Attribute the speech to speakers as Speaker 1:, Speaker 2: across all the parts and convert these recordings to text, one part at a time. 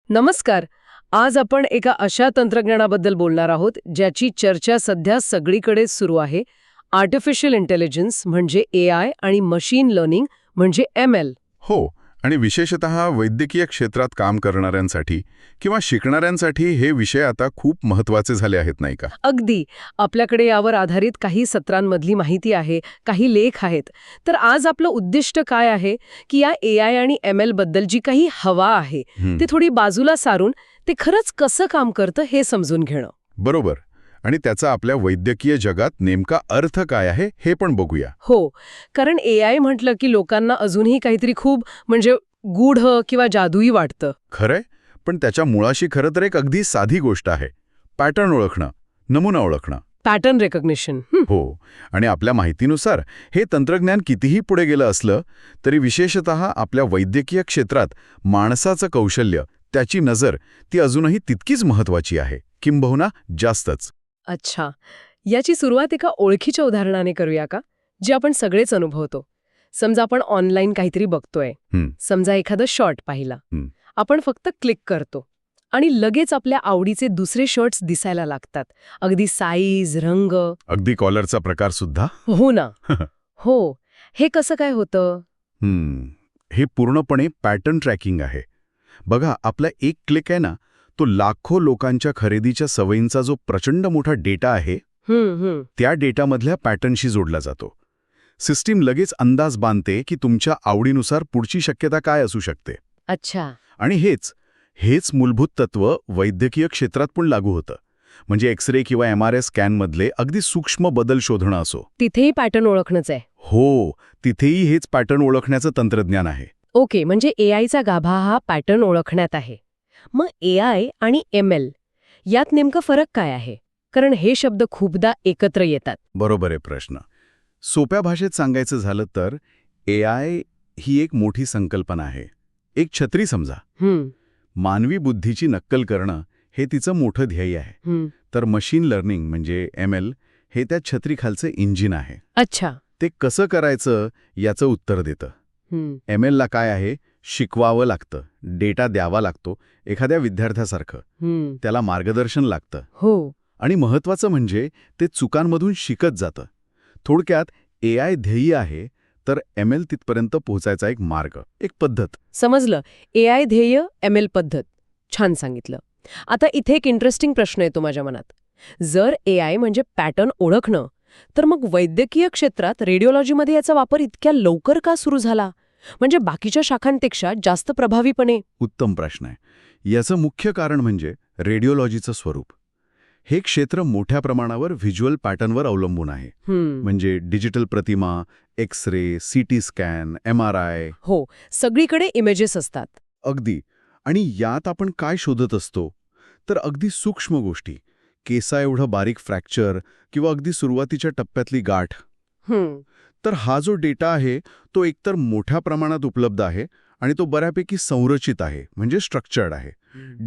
Speaker 1: नमस्कार. आज आपण एका अशा तंत्रज्ञानाबद्दल बोलणार आहोत ज्याची चर्चा सध्या सगळीकडेच सुरू आहे. आर्टिफिशियल इंटेलिजन्स म्हणजे AI आणि मशीन लर्निंग म्हणजे ML.
Speaker 2: हो, आणि विशेषतः वैद्यकीय क्षेत्रात काम करणाऱ्यांसाठी किंवा शिकणाऱ्यांसाठी हे विषय आता खूप महत्त्वाचे झाले आहेत, नाही का?
Speaker 1: अगदी. आपल्याकडे यावर आधारित काही सत्रांमधली माहिती आहे, काही लेख आहेत. तर आज आपलं उद्दिष्ट काय आहे की या AI आणि ML बद्दल जी काही हवा आहे ती थोडी बाजूला सारून ते खरंच कसं काम करतं हे समजून घेणं.
Speaker 2: बरोबर. आणि त्याचा आपल्या वैद्यकीय जगात नेमका अर्थ काय आहे हे पण बघूया.
Speaker 1: हो, कारण AI म्हटलं की लोकांना अजूनही काहीतरी खूप म्हणजे गूढ किंवा जादुई वाटतं.
Speaker 2: खरंय, पण त्याच्या मुळाशी खरं तर एक अगदी साधी गोष्ट आहे. पॅटर्न ओळखणं, नमुना ओळखणं.
Speaker 1: Pattern recognition.
Speaker 2: हो, आणि आपल्या माहितीनुसार हे तंत्रज्ञान कितीही पुढे गेलं असलं तरी विशेषतः आपल्या वैद्यकीय क्षेत्रात माणसाचं कौशल्य, त्याची नजर, ती अजूनही तितकीच महत्त्वाची आहे, किंबहुना जास्तच.
Speaker 1: अच्छा, याची सुरुवात एका ओळखीच्या उदाहरणाने करूया का, जे आपण सगळेच अनुभवतो. समजा आपण ऑनलाईन काहीतरी बघतोय, समजा एखादं शॉर्ट पाहिला, आपण फक्त क्लिक करतो आणि लगेच आपल्या आवडीचे दुसरे शॉर्ट्स दिसायला लागतात. अगदी साईज, रंग,
Speaker 2: अगदी कॉलरचा प्रकार सुद्धा.
Speaker 1: हो ना. हो, हे कसं काय होतं?
Speaker 2: हे पूर्णपणे पॅटर्न ट्रॅकिंग आहे. बघा, आपला एक क्लिक आहे ना, तो लाखो लोकांच्या खरेदीच्या सवयींचा जो प्रचंड मोठा डेटा आहे, त्या डेटामधल्या पॅटर्नशी जोडला जातो. सिस्टीम लगेच अंदाज बांधते की तुमच्या आवडीनुसार पुढची शक्यता काय असू शकते.
Speaker 1: अच्छा.
Speaker 2: आणि हेच मूलभूत तत्व वैद्यकीय क्षेत्रात पण लागू होतं. म्हणजे एक्स-रे किंवा MRI स्कॅनमधले अगदी सूक्ष्म बदल शोधणं असो.
Speaker 1: तिथेही पॅटर्न ओळखणंच आहे.
Speaker 2: हो, तिथेही हेच पॅटर्न ओळखण्याचं तंत्रज्ञान आहे.
Speaker 1: ओके, म्हणजे AIचा गाभा हा पॅटर्न ओळखण्यात आहे. मग AI आणि ML यात नेमका फरक काय आहे? कारण हे शब्द खूपदा एकत्र येतात.
Speaker 2: बरोबर आहे प्रश्न. सोप्या भाषेत सांगायचं झालं तर AI ही एक मोठी संकल्पना आहे. एक छत्री समजा. मानवी बुद्धीची नक्कल करणं हे तिचं मोठं ध्येय आहे. तर मशीन लर्निंग म्हणजे ML हे त्या छत्रीखालचं इंजिन आहे.
Speaker 1: अच्छा.
Speaker 2: ते कसं करायचं याचं उत्तर देतं. MLला काय आहे, शिकवावं लागतं, डेटा द्यावा लागतो, एखाद्या विद्यार्थ्यासारखं. त्याला मार्गदर्शन लागतं.
Speaker 1: हो.
Speaker 2: आणि महत्त्वाचं म्हणजे ते चुकांमधून शिकत जातं. थोडक्यात AI ध्येय आहे, तर ML तिथपर्यंत पोहोचायचा एक मार्ग, एक पद्धत.
Speaker 1: समजलं. AI ध्येय, ML पद्धत. छान सांगितलं. आता इथे एक इंटरेस्टिंग प्रश्न येतो माझ्या मनात. जर AI म्हणजे पॅटर्न ओळखणं, तर मग वैद्यकीय क्षेत्रात रेडिओलॉजीमध्ये याचा वापर इतक्या लवकर का सुरू झाला? म्हणजे बाकीच्या शाखांपेक्षा जास्त प्रभावीपणे?
Speaker 2: उत्तम प्रश्न आहे. याचं मुख्य कारण म्हणजे रेडिओलॉजीचं स्वरूप. हे क्षेत्र मोठ्या प्रमाणावर व्हिज्युअल पॅटर्नवर अवलंबून आहे. म्हणजे डिजिटल प्रतिमा, एक्स-रे, CT स्कॅन, MRI.
Speaker 1: हो, सगळीकडे इमेजेस असतात.
Speaker 2: अगदी. आणि यात आपण काय शोधत असतो? तर अगदी सूक्ष्म गोष्टी, केसा एवढं बारीक फ्रॅक्चर किंवा अगदी सुरुवातीच्या टप्प्यातली गाठ. तर हा जो डेटा आहे तो एकतर मोठ्या प्रमाणात उपलब्ध आहे आणि तो बऱ्यापैकी संरचित आहे, म्हणजे स्ट्रक्चर्ड आहे,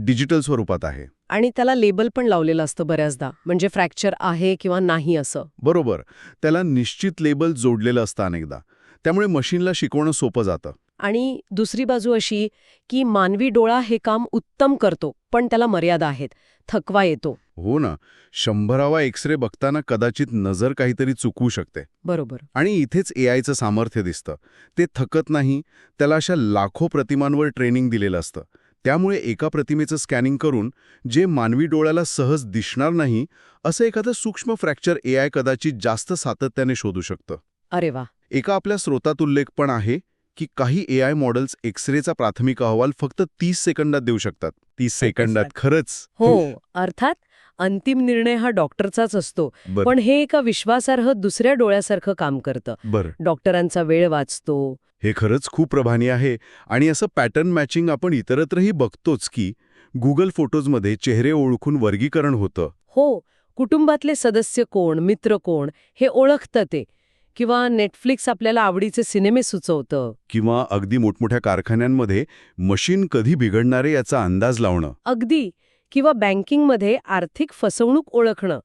Speaker 2: डिजिटल स्वरूपात आहे.
Speaker 1: आणि त्याला लेबल पण लावलेलं असतं बऱ्याचदा, म्हणजे फ्रॅक्चर आहे किंवा नाही असं.
Speaker 2: बरोबर. त्याला निश्चित लेबल जोडलेलं असतं अनेकदा. त्यामुळे मशीनला शिकवणं सोपं जातं.
Speaker 1: आणि दुसरी बाजू अशी की मानवी डोळा हे काम उत्तम करतो, पण त्याला मर्यादा आहेत. थकवा येतो.
Speaker 2: हो ना. 100वा एक्स-रे बघताना कदाचित नजर काहीतरी चुकवू शकते.
Speaker 1: बरोबर.
Speaker 2: आणि इथेच AIचं सामर्थ्य दिसतं. ते थकत नाही, त्याला अशा लाखो प्रतिमांवर ट्रेनिंग दिलेलं असतं. त्यामुळे एका प्रतिमेचं स्कॅनिंग करून जे मानवी डोळ्याला सहज दिसणार नाही असं एखादं सूक्ष्म फ्रॅक्चर AI कदाचित जास्त सातत्याने शोधू शकतं.
Speaker 1: अरे वा.
Speaker 2: एका आपल्या स्रोतात उल्लेख पण आहे की काही AI मॉडेल्स एक्स-रेचा प्राथमिक अहवाल फक्त 30 सेकंदात देऊ शकतात. 30 सेकंदात. खरंच.
Speaker 1: हो, अर्थात अंतिम निर्णय हा डॉक्टरचाच असतो. पण हे एका विश्वासार्ह दुसऱ्या डोळ्यासारखं काम करतं. डॉक्टरांचा वेळ वाचतो.
Speaker 2: हे खरंच खूप प्रभावी आहे. आणि असं पॅटर्न मॅचिंग आपण इतरत्रही बघतोच की गुगल फोटोजमध्ये चेहरे ओळखून वर्गीकरण होतं.
Speaker 1: हो, कुटुंबातले सदस्य कोण, मित्र कोण हे ओळखतं ते. किंवा नेटफ्लिक्स आपल्याला आवडीचे सिनेमे सुचवतं.
Speaker 2: किंवा अगदी मोठमोठ्या कारखान्यांमध्ये मशीन कधी बिघडणारे याचा अंदाज लावणं.
Speaker 1: अगदी. किंवा बँकिंगमध्ये आर्थिक फसवणूक ओळखणं.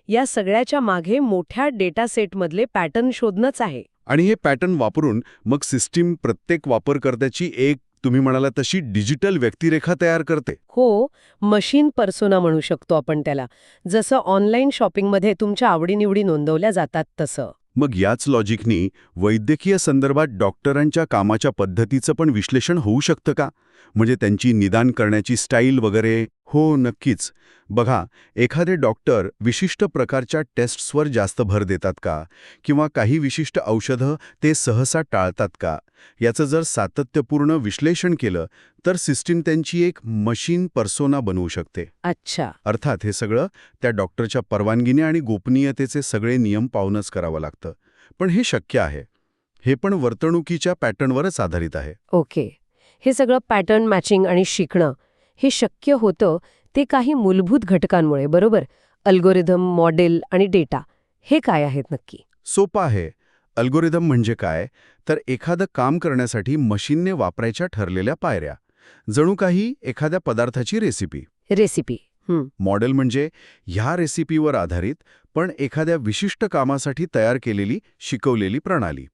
Speaker 1: या सगळ्याच्या मागे मोठ्या डेटा सेटमधले पॅटर्न शोधणंच आहे.
Speaker 2: आणि हे पॅटर्न वापरून मग सिस्टीम प्रत्येक वापरकर्त्याची एक तुम्ही म्हणाला तशी डिजिटल व्यक्तिरेखा तयार करते.
Speaker 1: हो, मशीन पर्सोना म्हणू शकतो आपण त्याला. जसं ऑनलाईन शॉपिंगमध्ये तुमच्या आवडीनिवडी नोंदवल्या जातात तसं.
Speaker 2: मग याच लॉजिकनी वैद्यकीय संदर्भात डॉक्टरांच्या कामाच्या पद्धतीचं पण विश्लेषण होऊ शकतं का? म्हणजे त्यांची निदान करण्याची स्टाईल वगैरे? हो, नक्कीच. बघा, एखादे डॉक्टर विशिष्ट प्रकारच्या टेस्ट्सवर जास्त भर देतात का? किंवा काही विशिष्ट औषधं ते सहसा टाळतात का? याचं जर सातत्यपूर्ण विश्लेषण केलं तर सिस्टीम त्यांची एक मशीन पर्सोना बनवू शकते.
Speaker 1: अच्छा.
Speaker 2: अर्थात हे सगळं त्या डॉक्टरच्या परवानगीने आणि गोपनीयतेचे सगळे नियम पाहूनच करावं लागतं. पण हे शक्य आहे. हे पण वर्तणुकीच्या पॅटर्नवरच आधारित आहे.
Speaker 1: ओके. हे सगळं पॅटर्न मॅचिंग आणि शिकणं हे शक्य होतं ते काही मूलभूत घटकांमुळे, बरोबर? अल्गोरिदम, मॉडेल आणि डेटा हे काय आहेत नक्की?
Speaker 2: सोपं आहे. अल्गोरिदम म्हणजे काय? तर एखादं काम करण्यासाठी मशीनने वापरायच्या ठरलेल्या पायऱ्या. जणू काही एखाद्या पदार्थाची रेसिपी.
Speaker 1: रेसिपी.
Speaker 2: मॉडेल म्हणजे ह्या रेसिपीवर आधारित पण एखाद्या विशिष्ट कामासाठी तयार केलेली शिकवलेली प्रणाली.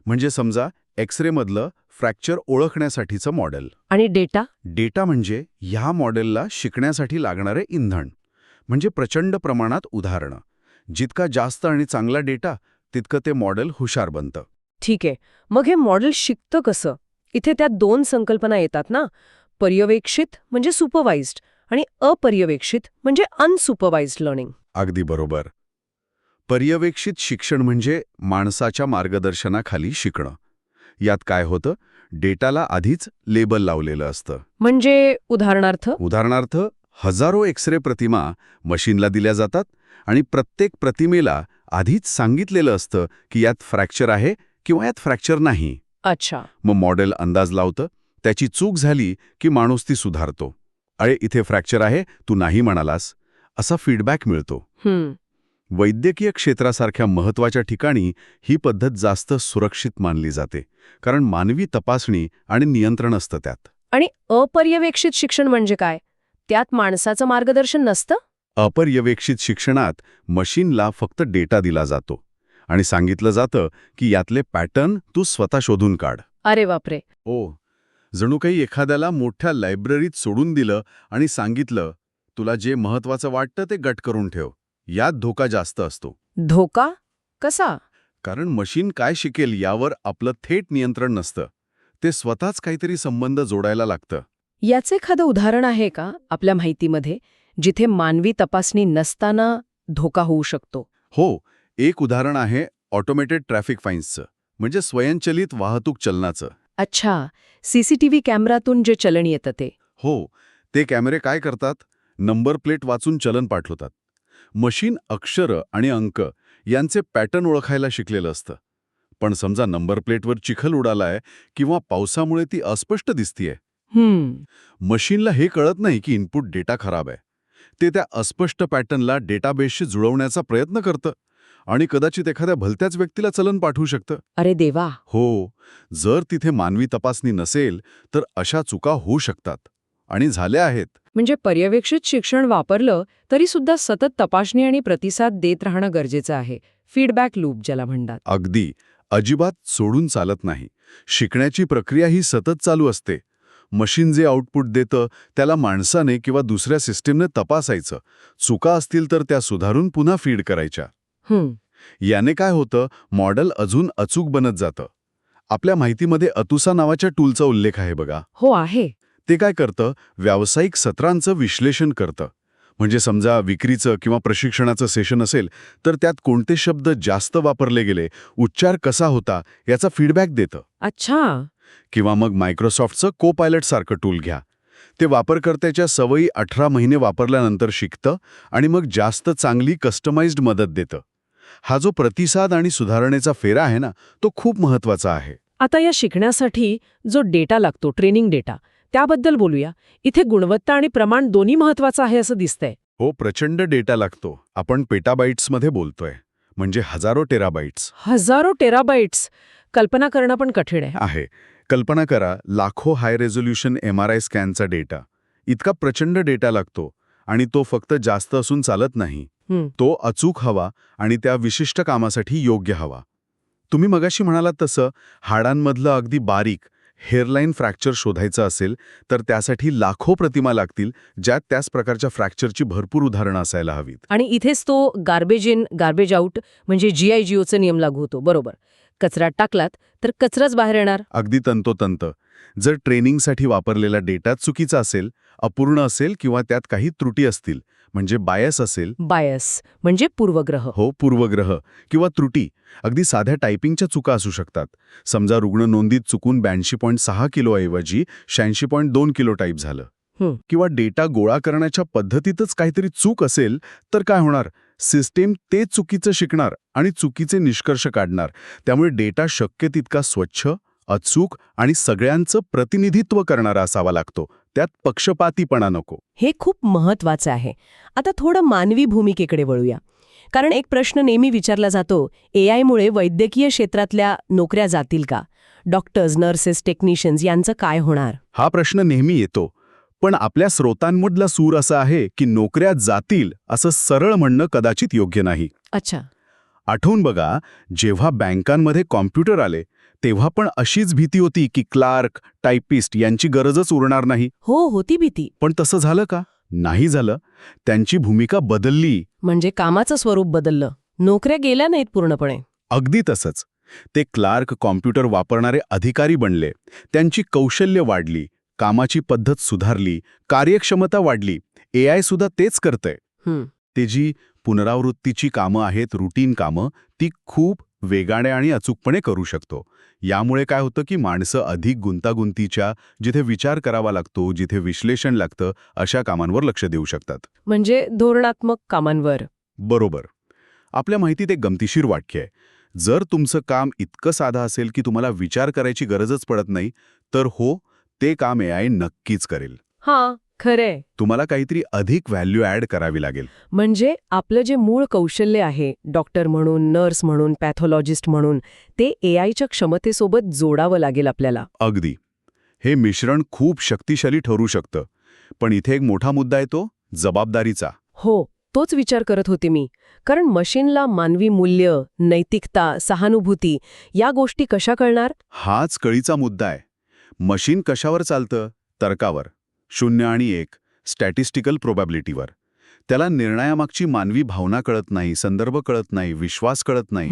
Speaker 2: म्हणजे समजा एक्सरेमधलं फ्रॅक्चर ओळखण्यासाठीचं मॉडेल.
Speaker 1: आणि डेटा?
Speaker 2: डेटा म्हणजे ह्या मॉडेलला शिकण्यासाठी लागणारे इंधन. म्हणजे प्रचंड प्रमाणात उदाहरणं. जितका जास्त आणि चांगला डेटा तितकं ते मॉडेल हुशार बनतं.
Speaker 1: ठीक आहे. मग हे मॉडेल शिकतं कसं? इथे त्या दोन संकल्पना येतात ना, पर्यवेक्षित म्हणजे सुपरवाइज्ड आणि अपर्यवेक्षित म्हणजे अनसुपरवाइज्ड लर्निंग.
Speaker 2: अगदी बरोबर. पर्यवेक्षित शिक्षण म्हणजे माणसाच्या मार्गदर्शनाखाली शिकणं. यात काय होतं? डेटाला आधीच लेबल लावलेलं असतं.
Speaker 1: म्हणजे
Speaker 2: उदाहरणार्थ हजारो एक्सरे प्रतिमा मशीनला दिल्या जातात आणि प्रत्येक प्रतिमेला आधीच सांगितलेलं असतं की यात फ्रॅक्चर आहे किंवा यात फ्रॅक्चर नाही.
Speaker 1: अच्छा.
Speaker 2: मग मॉडेल अंदाज लावतं. त्याची चूक झाली की माणूस ती सुधारतो. अरे, इथे फ्रॅक्चर आहे, तू नाही म्हणालास, असा फीडबॅक मिळतो. वैद्यकीय क्षेत्रासारख्या महत्त्वाच्या ठिकाणी ही पद्धत जास्त सुरक्षित मानली जाते, कारण मानवी तपासणी आणि नियंत्रण असतं त्यात.
Speaker 1: आणि अपर्यवेक्षित शिक्षण म्हणजे काय? त्यात माणसाचं मार्गदर्शन नसतं?
Speaker 2: अपर्यवेक्षित शिक्षणात मशीनला फक्त डेटा दिला जातो आणि सांगितलं जातं की यातले पॅटर्न तू स्वतः शोधून काढ.
Speaker 1: अरे बापरे.
Speaker 2: जणू काही एखाद्याला मोठ्या लायब्ररीत सोडून दिलं आणि सांगितलं, तुला जे महत्वाचं वाटतं ते गट करून ठेव. यात धोका जास्त असतो.
Speaker 1: धोका? कसा?
Speaker 2: कारण मशीन काय शिकेल यावर आपलं थेट नियंत्रण नसतं. ते स्वतःच काहीतरी संबंध जोडायला लागतं.
Speaker 1: याचं एखादं उदाहरण आहे का आपल्या माहितीमध्ये, जिथे मानवी तपासणी नसताना धोका होऊ शकतो?
Speaker 2: हो, एक उदाहरण आहे ऑटोमेटेड ट्रॅफिक फाईन्सचं, म्हणजे स्वयंचलित वाहतूक चलनाचं.
Speaker 1: अच्छा, सीसीटीव्ही कॅमेरातून जे चलन येतं ते.
Speaker 2: हो, ते कॅमेरे काय करतात? नंबर प्लेट वाचून चलन पाठवतात. मशीन अक्षरं आणि अंक यांचे पॅटर्न ओळखायला शिकलेलं असतं. पण समजा नंबर प्लेटवर चिखल उडालाय किंवा पावसामुळे ती अस्पष्ट दिसतीये. मशीनला हे कळत नाही की इनपुट डेटा खराब आहे. ते त्या अस्पष्ट पॅटर्नला डेटाबेसशी जुळवण्याचा प्रयत्न करतं आणि कदाचित एखाद्या भलत्याच व्यक्तीला चलन पाठवू शकतं.
Speaker 1: अरे देवा.
Speaker 2: हो, जर तिथे मानवी तपासणी नसेल तर अशा चुका होऊ शकतात आणि झाल्या आहेत.
Speaker 1: म्हणजे पर्यवेक्षित शिक्षण वापरलं तरी सुद्धा सतत तपासणी आणि प्रतिसाद देत राहणं गरजेचं आहे. फीडबॅक लूप ज्याला म्हणतात.
Speaker 2: अगदी. अजिबात सोडून चालत नाही. शिकण्याची प्रक्रिया ही सतत चालू असते. मशीन जे आउटपुट देतं त्याला माणसाने किंवा दुसऱ्या सिस्टीमने तपासायचं. चुका असतील तर त्या सुधारून पुन्हा फीड करायच्या. याने काय होतं? मॉडेल अजून अचूक बनत जातं. आपल्या माहितीमध्ये अतुसा नावाच्या टूलचा उल्लेख आहे बघा.
Speaker 1: हो आहे.
Speaker 2: ते काय करतं? व्यावसायिक सत्रांचं विश्लेषण करतं. म्हणजे समजा विक्रीचं किंवा प्रशिक्षणाचं सेशन असेल तर त्यात कोणते शब्द जास्त वापरले गेले, उच्चार कसा होता याचा फीडबॅक देतं.
Speaker 1: अच्छा.
Speaker 2: किंवा मग मायक्रोसॉफ्टचं को-पायलट सारखं टूल घ्या. ते वापरकर्त्याच्या सवयी 18 महिने वापरल्यानंतर शिकतं आणि मग जास्त चांगली कस्टमाइज्ड मदत देतं. हा जो प्रतिसाद आणि सुधारणेचा फेरा आहे ना, तो खूप महत्वाचा आहे.
Speaker 1: आता या शिकण्यासाठी जो डेटा लागतो, ट्रेनिंग डेटा, त्याबद्दल बोलूया. इथे गुणवत्ता आणि प्रमाण दोन्ही महत्वाचं आहे असं दिसतंय.
Speaker 2: हो, प्रचंड डेटा लागतो. आपण पेटाबाईट्समध्ये बोलतोय, म्हणजे हजारो टेराबाईट्स.
Speaker 1: हजारो टेराबाईट्स. कल्पना करणं पण कठीण आहे.
Speaker 2: कल्पना करा, लाखो हाय रेझोल्युशन MRI स्कॅनचा डेटा. इतका प्रचंड डेटा लागतो आणि तो फक्त जास्त असून चालत नाही. तो अचूक हवा आणि त्या विशिष्ट कामासाठी योग्य हवा. तुम्ही मगाशी म्हणालात तसं हाडांमधलं अगदी बारीक हेअरलाईन फ्रॅक्चर शोधायचं असेल तर त्यासाठी लाखो प्रतिमा लागतील, ज्यात त्याच प्रकारच्या फ्रॅक्चरची भरपूर उदाहरणं असायला हवीत.
Speaker 1: आणि इथेच तो गार्बेज इन गार्बेज आउट म्हणजे GIGOचे नियम लागू होतो. बरोबर. कचऱ्यात टाकलात तर कचराच बाहेर येणार.
Speaker 2: अगदी तंतोतंत. जर ट्रेनिंगसाठी वापरलेला डेटा चुकीचा असेल, अपूर्ण असेल किंवा त्यात काही त्रुटी असतील, म्हणजे बायस असेल,
Speaker 1: बायस म्हणजे पूर्वग्रह.
Speaker 2: हो पूर्वग्रह किंवा त्रुटी, अगदी साध्या टायपिंगच्या चुका असू शकतात. समजा रुग्ण नोंदीत चुकून 82.6 किलोऐवजी 86.2 किलो टाईप झालं. किंवा डेटा गोळा करण्याच्या पद्धतीतच काहीतरी चूक असेल तर काय होणार? सिस्टीम ते चुकीचं शिकणार आणि चुकीचे निष्कर्ष काढणार. त्यामुळे डेटा शक्य तितका स्वच्छ, अचूक आणि सगळ्यांचं प्रतिनिधित्व करणारा असावा लागतो. त्यात पक्षपातीपणा नको.
Speaker 1: हे खूप महत्वाचं आहे. आता थोडं मानवी भूमिकेकडे वळूया. कारण एक प्रश्न नेहमी विचारला जातो, AI मुळे वैद्यकीय क्षेत्रातल्या नोकऱ्या जातील का? डॉक्टर्स, नर्सेस, टेक्निशियन्स यांचं काय होणार?
Speaker 2: हा प्रश्न नेहमी येतो. पण आपल्या स्रोतांमधला सूर असा आहे की नोकऱ्या जातील असं सरळ म्हणणं कदाचित योग्य नाही.
Speaker 1: अच्छा.
Speaker 2: आठवून बघा, जेव्हा बँकांमध्ये कॉम्प्युटर आले तेव्हा पण अशीच भीती होती की क्लार्क, टायपिस्ट यांची गरजच उरणार नाही.
Speaker 1: हो, होती भीती.
Speaker 2: पण तसं झालं का? नाही झालं. त्यांची भूमिका बदलली.
Speaker 1: म्हणजे कामाचं स्वरूप बदललं. नोकऱ्या गेल्या नाहीत पूर्णपणे.
Speaker 2: अगदी तसंच. ते क्लार्क, कॉम्प्युटर वापरणारे अधिकारी बनले. त्यांची कौशल्य वाढली, कामाची पद्धत सुधारली, कार्यक्षमता वाढली. AI सुद्धा तेच करतंय. ते जी पुनरावृत्तीची कामं आहेत, रुटीन कामं, ती खूप वेगाने आणि अचूकपणे करू शकतो. यामुळे काय होतं की माणसं अधिक गुंतागुंतीच्या, जिथे विचार करावा लागतो, जिथे विश्लेषण लागतं, अशा कामांवर लक्ष देऊ शकतात.
Speaker 1: म्हणजे धोरणात्मक कामांवर.
Speaker 2: बरोबर. आपल्या माहितीत एक गमतीशीर वाक्य आहे. जर तुमचं काम इतकं साधं असेल की तुम्हाला विचार करायची गरजच पडत नाही, तर हो, ते काम AI नक्कीच करेल.
Speaker 1: हां, खरंय.
Speaker 2: तुम्हाला काहीतरी अधिक व्हॅल्यू ॲड करावी लागेल.
Speaker 1: म्हणजे आपलं जे मूळ कौशल्य आहे, डॉक्टर म्हणून, नर्स म्हणून, पॅथॉलॉजिस्ट म्हणून, ते AIच्या क्षमतेसोबत जोडावं लागेल आपल्याला.
Speaker 2: अगदी. हे मिश्रण खूप शक्तिशाली ठरू शकतं. पण इथे एक मोठा मुद्दा येतो, जबाबदारीचा.
Speaker 1: हो, तोच विचार करत होते मी. कारण मशीनला मानवी मूल्य, नैतिकता, सहानुभूती या गोष्टी कशा कळणार?
Speaker 2: हाच कळीचा मुद्दा आहे. मशीन कशावर चालतं? तर्कावर. 0 आणि 1, स्टॅटिस्टिकल प्रोबॅबिलिटीवर. त्याला निर्णयामागची मानवी भावना कळत नाही, संदर्भ कळत नाही, विश्वास कळत नाही.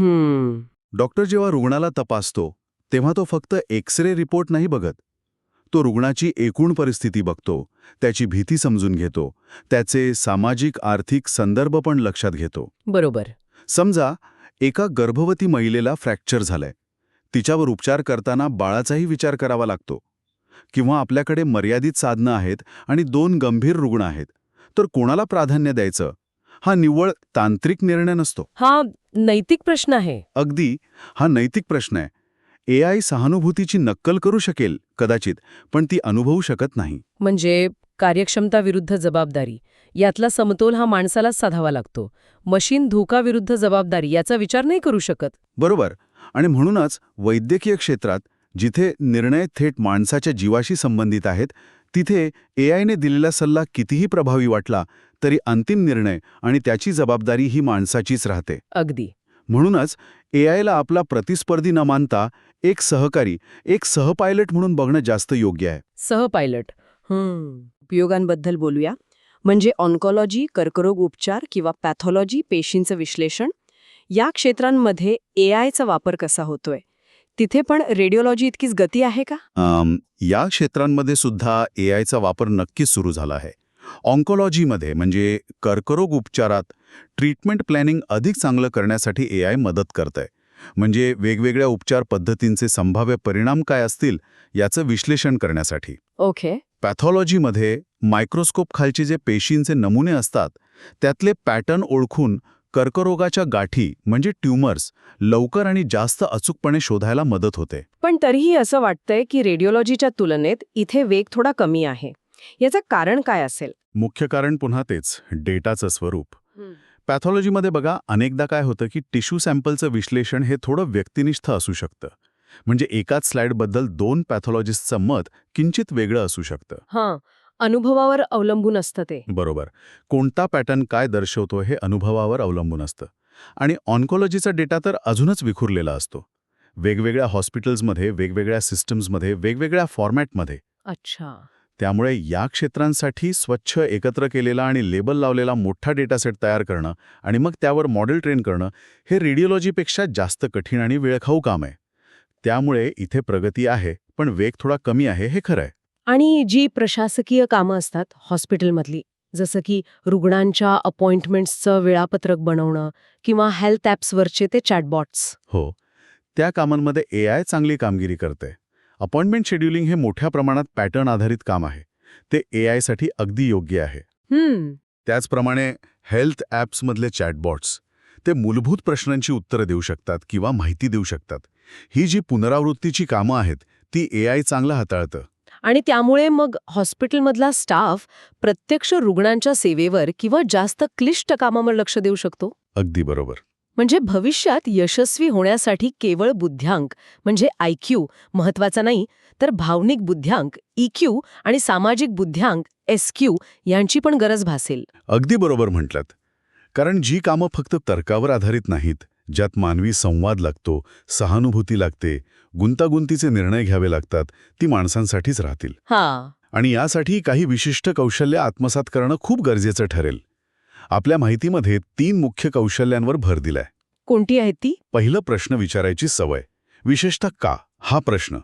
Speaker 2: डॉक्टर जेव्हा रुग्णाला तपासतो तेव्हा तो फक्त एक्स-रे रिपोर्ट नाही बघत. तो रुग्णाची एकूण परिस्थिती बघतो, त्याची भीती समजून घेतो, त्याचे सामाजिक आर्थिक संदर्भ पण लक्षात घेतो.
Speaker 1: बरोबर.
Speaker 2: समजा एका गर्भवती महिलेला फ्रॅक्चर झालंय. तिच्यावर उपचार करताना बाळाचाही विचार करावा लागतो. किंवा आपल्याकडे मर्यादित साधनं आहेत आणि 2 गंभीर रुग्ण आहेत. तर कोणाला प्राधान्य द्यायचं? हा निव्वळ तांत्रिक निर्णय नसतो.
Speaker 1: हा नैतिक प्रश्न आहे.
Speaker 2: अगदी. हा नैतिक प्रश्न आहे. AI सहानुभूतीची नक्कल करू शकेल कदाचित, पण ती अनुभवू शकत नाही.
Speaker 1: म्हणजे कार्यक्षमता विरुद्ध जबाबदारी यातला समतोल हा माणसालाच साधावा लागतो. मशीन धोका विरुद्ध जबाबदारी याचा विचार नाही करू शकत.
Speaker 2: बरोबर. आणि म्हणूनच वैद्यकीय क्षेत्रात जिथे निर्णय थेट माणसाच्या जीवाशी संबंधित आहेत, तिथे AIने दिलेला सल्ला कितीही प्रभावी वाटला तरी अंतिम निर्णय आणि त्याची जबाबदारी ही माणसाचीच राहते.
Speaker 1: अगदी.
Speaker 2: म्हणूनच AIला आपला प्रतिस्पर्धी न मानता एक सहकारी, एक सहपायलट म्हणून बघणं जास्त योग्य आहे.
Speaker 1: सहपायलट. उपयोगांबद्दल बोलूया. म्हणजे ऑन्कॉलॉजी, कर्करोग उपचार किंवा पॅथॉलॉजी, पेशींचं विश्लेषण या क्षेत्रांमध्ये AIचा वापर कसा होतोय? तिथे पण रेडिओलॉजी इतकीच गती आहे का?
Speaker 2: या क्षेत्रांमध्ये सुद्धा AIचा वापर नक्कीच सुरू झाला आहे. ऑन्कॉलॉजीमध्ये म्हणजे कर्करोग उपचारात ट्रीटमेंट प्लॅनिंग अधिक चांगलं करण्यासाठी AI मदत करतंय. म्हणजे वेगवेगळ्या उपचार पद्धतींचे संभाव्य परिणाम काय असतील याचं विश्लेषण करण्यासाठी.
Speaker 1: ओके.
Speaker 2: पॅथॉलॉजीमध्ये मायक्रोस्कोप खालचे जे पेशींचे नमुने असतात त्यातले पॅटर्न ओळखून कर्करोगाच्या गाठी म्हणजे ट्यूमर्स लवकर आणि जास्त अचूकपणे शोधायला मदत होते.
Speaker 1: पण तरीही असं वाटतंय की रेडिओलॉजीच्या तुलनेत इथे वेग थोडा कमी आहे. याचं कारण काय असेल?
Speaker 2: मुख्य कारण पुन्हा तेच, डेटाचं स्वरूप. पॅथॉलॉजीमध्ये बघा, अनेकदा काय होतं की टिश्यू सॅम्पलचं विश्लेषण हे थोडं व्यक्तिनिष्ठ असू शकतं. म्हणजे एकाच स्लाइडबद्दल 2 पॅथॉलॉजिस्टचं मत किंचित वेगळं असू शकतं.
Speaker 1: हां, अनुभवावर अवलंबून असतं ते.
Speaker 2: बरोबर. कोणता पॅटर्न काय दर्शवतो हे अनुभवावर अवलंबून असतं. आणि ऑन्कॉलॉजीचा डेटा तर अजूनच विखुरलेला असतो. वेगवेगळ्या हॉस्पिटल्समध्ये, वेगवेगळ्या सिस्टम्समध्ये, वेगवेगळ्या फॉर्मॅटमध्ये.
Speaker 1: अच्छा.
Speaker 2: त्यामुळे या क्षेत्रांसाठी स्वच्छ एकत्र केलेला आणि लेबल लावलेला मोठा डेटासेट तयार करणं आणि मग त्यावर मॉडेल ट्रेन करणं हे रेडिओलॉजीपेक्षा जास्त कठीण आणि वेळखाऊ काम आहे. त्यामुळे इथे प्रगती आहे, पण वेग थोडा कमी आहे, हे खरं आहे.
Speaker 1: आणि जी प्रशासकीय कामं असतात हॉस्पिटलमधली, जसं की रुग्णांच्या अपॉइंटमेंट्सचं वेळापत्रक बनवणं किंवा हेल्थ ॲप्सवरचे ते चॅटबॉट्स.
Speaker 2: हो, त्या कामांमध्ये AI चांगली कामगिरी करते. अपॉइंटमेंट शेड्युलिंग हे मोठ्या प्रमाणात पॅटर्न आधारित काम आहे. ते AI साठी अगदी योग्य आहे. त्याचप्रमाणे हेल्थ ॲप्समधले चॅटबॉट्स, ते मूलभूत प्रश्नांची उत्तरं देऊ शकतात किंवा माहिती देऊ शकतात. ही जी पुनरावृत्तीची कामं आहेत, ती AI चांगलं हाताळतं.
Speaker 1: आणि त्यामुळे मग हॉस्पिटलमधला स्टाफ प्रत्यक्ष रुग्णांच्या सेवेवर किंवा जास्त क्लिष्ट कामावर लक्ष देऊ शकतो.
Speaker 2: अगदी बरोबर.
Speaker 1: म्हणजे भविष्यात यशस्वी होण्यासाठी केवळ बुद्ध्यांक म्हणजे IQ महत्वाचा नाही, तर भावनिक बुद्ध्यांक EQ आणि सामाजिक बुद्ध्यांक SQ यांची पण गरज भासेल.
Speaker 2: अगदी बरोबर म्हटलात. कारण जी कामं फक्त तर्कावर आधारित नाहीत, ज्यात मानवी संवाद लागतो, सहानुभूती लागते, गुंतागुंतीचे निर्णय घ्यावे लागतात, ती माणसांसाठीच राहतील. आणि यासाठी काही विशिष्ट कौशल्य आत्मसात करणं खूप गरजेचं ठरेल. आपल्या माहितीमध्ये 3 मुख्य कौशल्यांवर भर दिलाय.
Speaker 1: कोणती आहे ती?
Speaker 2: पहिलं, प्रश्न विचारायची सवय. विशेषतः का हा प्रश्न.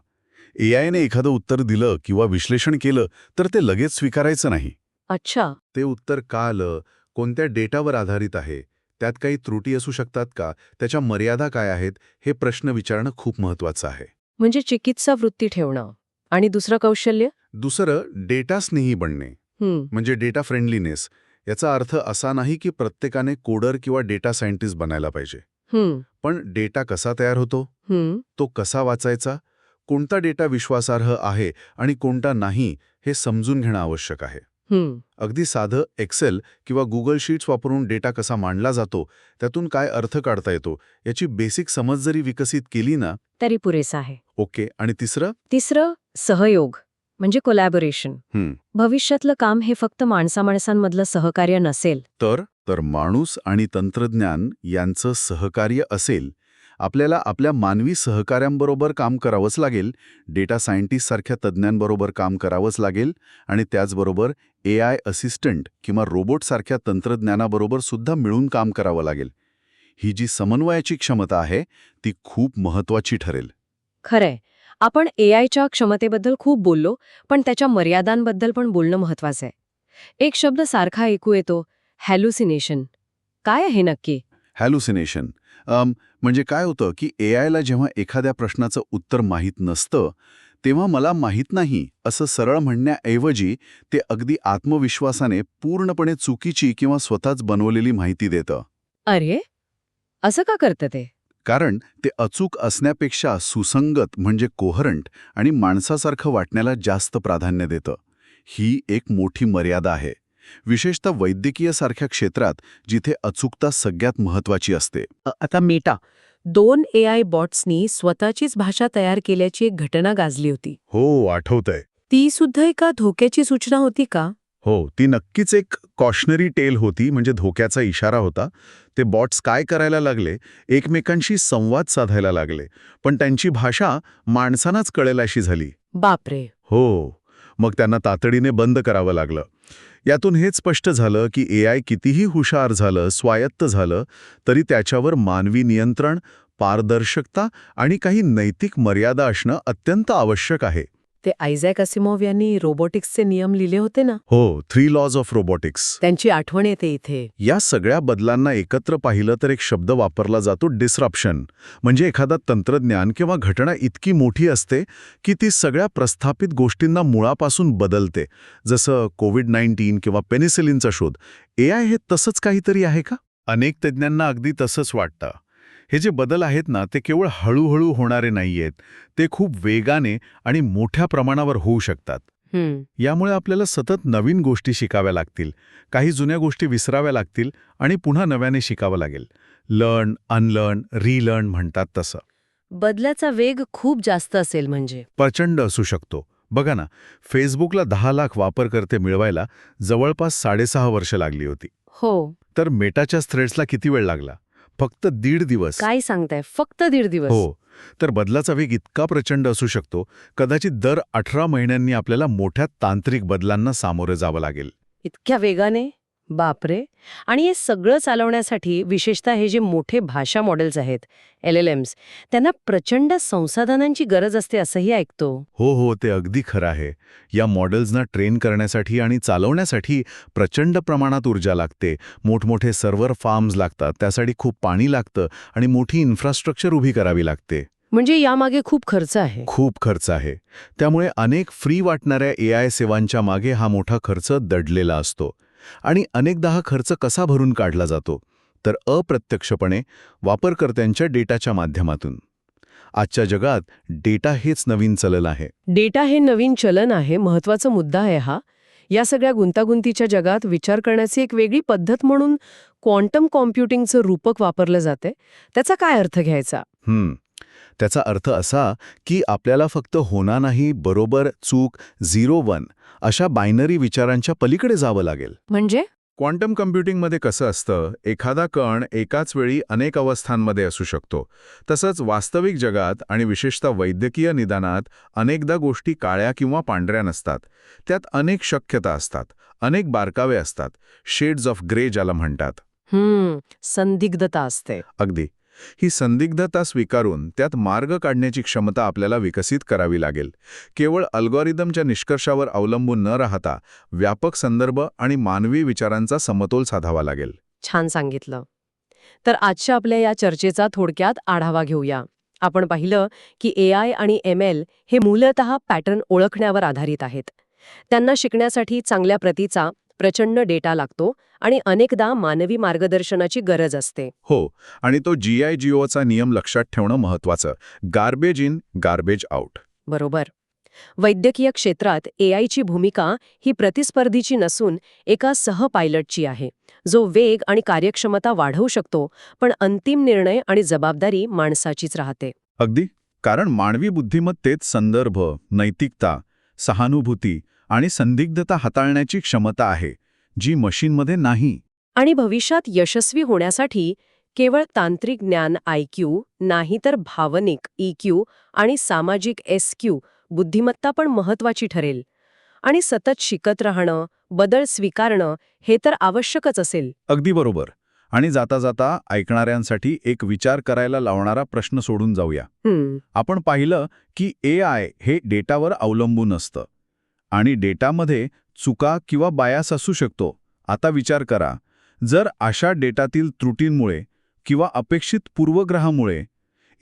Speaker 2: AIने एखादं उत्तर दिलं किंवा विश्लेषण केलं तर ते लगेच स्वीकारायचं नाही.
Speaker 1: अच्छा.
Speaker 2: ते उत्तर का आलं, कोणत्या डेटावर आधारित आहे, त्यात काही त्रुटी असू शकतात का, त्याच्या मर्यादा काय आहेत, हे प्रश्न विचारणं खूप महत्वाचं आहे.
Speaker 1: म्हणजे चिकित्सा वृत्ती ठेवणं. आणि दुसरं कौशल्य?
Speaker 2: दुसरं, डेटा स्नेही बनणे. म्हणजे डेटा फ्रेंडलीनेस. याचा अर्थ असा नाही की प्रत्येकाने कोडर किंवा डेटा सायंटिस्ट बनायला पाहिजे. पण डेटा कसा तयार होतो, तो कसा वाचायचा, कोणता डेटा विश्वासार्ह आहे आणि कोणता नाही, हे समजून घेणं आवश्यक आहे. अगदी साधं एक्सेल किंवा गुगल शीट्स वापरून डेटा कसा मांडला जातो, त्यातून काय अर्थ काढता येतो, याची बेसिक समज जरी विकसित केली ना,
Speaker 1: तरी पुरेसं आहे.
Speaker 2: ओके. आणि
Speaker 1: तिसरं सहयोग म्हणजे कोलॅबोरेशन. भविष्यातलं काम हे फक्त माणसामाणसांमधलं सहकार्य नसेल,
Speaker 2: तर माणूस आणि तंत्रज्ञान यांचं सहकार्य असेल. आपल्याला आपल्या मानवी सहकाऱ्यांबरोबर काम करावंच लागेल, डेटा सायंटिस्ट सारख्या तज्ज्ञांबरोबर काम करावंच लागेल आणि त्याचबरोबर AI असिस्टंट किंवा रोबोटसारख्या तंत्रज्ञानाबरोबर सुद्धा मिळून काम करावं लागेल. ही जी समन्वयाची क्षमता आहे, ती खूप महत्वाची ठरेल.
Speaker 1: खरंय. आपण AIच्या क्षमतेबद्दल खूप बोललो, पण त्याच्या मर्यादांबद्दल पण बोलणं महत्वाचं आहे. एक शब्द सारखा ऐकू येतो, हॅल्युसिनेशन. काय आहे नक्की?
Speaker 2: हॅल्युसिनेशन म्हणजे काय होतं की AIला जेव्हा एखाद्या प्रश्नाचं उत्तर माहीत नसतं, तेव्हा मला माहीत नाही असं सरळ म्हणण्याऐवजी ते अगदी आत्मविश्वासाने पूर्णपणे चुकीची किंवा स्वतःच बनवलेली माहिती देतं.
Speaker 1: अरे, असं का करतं ते?
Speaker 2: कारण ते अचूक असण्यापेक्षा सुसंगत म्हणजे कोहरंट आणि माणसासारखं वाटण्याला जास्त प्राधान्य देतं. ही एक मोठी मर्यादा आहे, विशेषतः वैद्यकीय सारख्या क्षेत्रात जिथे अचूकता सगळ्यात महत्वाची असते.
Speaker 1: आता मेटा 2 AI बॉट्सनी स्वतःचीच भाषा तयार केल्याची एक घटना गाजली होती.
Speaker 2: हो, आठवतंय.
Speaker 1: ती सुद्धा एका धोक्याची सूचना होती का?
Speaker 2: हो, ती नक्कीच एक कॉशनरी टेल होती, म्हणजे धोक्याचा इशारा होता. ते बॉट्स काय करायला लागले, एकमेकांशी संवाद साधायला लागले, पण त्यांची भाषा माणसांनाच कळेल अशी झाली.
Speaker 1: बापरे.
Speaker 2: हो, मग त्यांना तातडीने बंद करावं लागलं. यातून हेच स्पष्ट झालं की AI कितीही हुशार झालं, स्वायत्त झालं, तरी त्याच्यावर मानवी नियंत्रण, पारदर्शकता आणि काही नैतिक मर्यादा असणं अत्यंत आवश्यक आहे.
Speaker 1: ते आयझॅक असिमोव्ह यांनी रोबोटिक्सचे नियम लिहिले होते ना?
Speaker 2: हो, 3 लॉज ऑफ रोबोटिक्स.
Speaker 1: त्यांची आठवण येते इथे.
Speaker 2: या सगळ्या बदलांना एकत्र पाहिलं तर एक शब्द वापरला जातो, डिस्रप्शन. म्हणजे एखादा तंत्रज्ञान किंवा घटना इतकी मोठी असते की ती सगळ्या प्रस्थापित गोष्टींना मुळापासून बदलते. जसं कोविड-19 किंवा पेनिसिलिनचा शोध. AI हे तसंच काहीतरी आहे का? अनेक तज्ज्ञांना अगदी तसंच वाटतं. हे जे बदल आहेत ना, ते केवळ हळूहळू होणारे नाहीयेत, ते खूप वेगाने आणि मोठ्या प्रमाणावर होऊ शकतात. यामुळे आपल्याला सतत नवीन गोष्टी शिकाव्या लागतील, काही जुन्या गोष्टी विसराव्या लागतील आणि पुन्हा नव्याने शिकावं लागेल. लर्न, अनलर्न, रिलर्न म्हणतात तसं.
Speaker 1: बदलाचा वेग खूप जास्त असेल म्हणजे?
Speaker 2: प्रचंड असू शकतो. बघा ना, फेसबुकला 10 लाख वापरकर्ते मिळवायला जवळपास 6.5 वर्ष लागली होती.
Speaker 1: हो.
Speaker 2: तर मेटाच्या थ्रेड्सला किती वेळ लागला? फक्त 1.5 दिवस.
Speaker 1: काय सांगताय, फक्त 1.5 दिवस?
Speaker 2: हो. तर बदलाचा वेग इतका प्रचंड असू शकतो, कदाचित दर 18 महिन्यांनी आपल्याला मोठ्या तांत्रिक बदलांना सामोरं जावं लागेल.
Speaker 1: इतक्या वेगाने? बापरे. आणि हे सगळं चालवण्यासाठी विशेषतः हे जे मोठे भाषा मॉडेल्स आहेत, LLMs, त्यांना प्रचंड संसाधनांची गरज असते असंही ऐकतो.
Speaker 2: हो, ते अगदी खरं आहे. या मॉडेल्सना ट्रेन करण्यासाठी आणि चालवण्यासाठी प्रचंड प्रमाणात ऊर्जा लागते. मोठमोठे सर्व्हर फार्म्स लागतात, त्यासाठी खूप पाणी लागतं आणि मोठी इन्फ्रास्ट्रक्चर उभी करावी लागते.
Speaker 1: म्हणजे यामागे खूप खर्च आहे.
Speaker 2: खूप खर्च आहे. त्यामुळे अनेक फ्री वाटणाऱ्या AI सेवांच्या मागे हा मोठा खर्च दडलेला असतो. आणि अनेकदा हा खर्च कसा भरून काढला जातो? तर अप्रत्यक्षपणे वापरकर्त्यांच्या डेटाच्या माध्यमातून. आजच्या जगात डेटा हेच नवीन चलन आहे.
Speaker 1: डेटा हे नवीन चलन आहे, महत्वाचा मुद्दा आहे हा. या सगळ्या गुंतागुंतीच्या जगात विचार करण्याची एक वेगळी पद्धत म्हणून क्वांटम कॉम्प्युटिंगचं रूपक वापरलं जाते. त्याचा काय अर्थ घ्यायचा?
Speaker 2: त्याचा अर्थ असा की आपल्याला फक्त होणार नाही, बरोबर, चूक, 0-1 अशा बायनरी विचारांच्या पलीकडे जावं लागेल.
Speaker 1: म्हणजे
Speaker 2: क्वांटम कम्प्युटिंगमध्ये कसं असतं, एखादा कण एकाच वेळी अनेक अवस्थांमध्ये असू शकतो. तसंच वास्तविक जगात आणि विशेषतः वैद्यकीय निदानात अनेकदा गोष्टी काळ्या किंवा पांढऱ्या नसतात. त्यात अनेक शक्यता असतात, अनेक बारकावे असतात, शेड्स ऑफ ग्रे ज्याला म्हणतात.
Speaker 1: संदिग्धता असते.
Speaker 2: अगदी. ही संदिग्धता स्वीकारून त्यात मार्ग काढण्याची क्षमता आपल्याला विकसित करावी लागेल. केवळ अल्गोरिदमच्या निष्कर्षावर अवलंबून न राहता व्यापक संदर्भ आणि मानवी विचारांचा समतोल साधावा लागेल.
Speaker 1: छान सांगितलं. तर आजच्या आपल्या या चर्चेचा थोडक्यात आढावा घेऊया. आपण पाहिलं की AI आणि ML हे मूलतः पॅटर्न ओळखण्यावर आधारित आहेत. त्यांना शिकण्यासाठी चांगल्या प्रतीचा प्रचंड डेटा लागतो आणि अनेकदा मानवी मार्गदर्शनाची गरज असते.
Speaker 2: हो, आणि तो GIGOचा नियम लक्षात ठेवणं महत्त्वाचं. Garbage in, garbage out.
Speaker 1: बरोबर. वैद्यकीय क्षेत्रात AIची भूमिका ही प्रतिस्पर्धीची नसून एका सहपायलटची आहे, जो वेग आणि कार्यक्षमता वाढवू शकतो, पण अंतिम निर्णय आणि जबाबदारी माणसाचीच राहते.
Speaker 2: अगदी. कारण मानवी बुद्धिमत्तेत संदर्भ, नैतिकता, सहानुभूती आणि संदिग्धता हाताळण्याची क्षमता आहे, जी मशीनमध्ये नाही.
Speaker 1: आणि भविष्यात यशस्वी होण्यासाठी केवळ तांत्रिक ज्ञान IQ नाही, तर भावनिक EQ आणि सामाजिक SQ बुद्धिमत्ता पण महत्वाची ठरेल. आणि सतत शिकत राहणं, बदल स्वीकारणं हे तर आवश्यकच असेल.
Speaker 2: अगदी बरोबर. आणि जाता जाता ऐकणाऱ्यांसाठी एक विचार करायला लावणारा प्रश्न सोडून जाऊया. आपण पाहिलं की AI हे डेटावर अवलंबून असतं आणि डेटामध्ये चुका किंवा बायास असू शकतो. आता विचार करा, जर अशा डेटातील त्रुटींमुळे किंवा अपेक्षित पूर्वग्रहामुळे,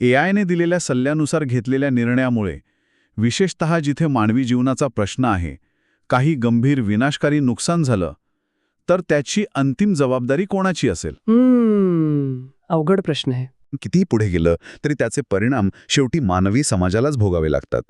Speaker 2: AIने दिलेल्या सल्ल्यानुसार घेतलेल्या निर्णयामुळे, विशेषतः जिथे मानवी जीवनाचा प्रश्न आहे, काही गंभीर विनाशकारी नुकसान झालं, तर त्याची अंतिम जबाबदारी कोणाची असेल?
Speaker 1: अवघड प्रश्न आहे.
Speaker 2: कितीही पुढे गेलं तरी त्याचे परिणाम शेवटी मानवी समाजालाच भोगावे लागतात.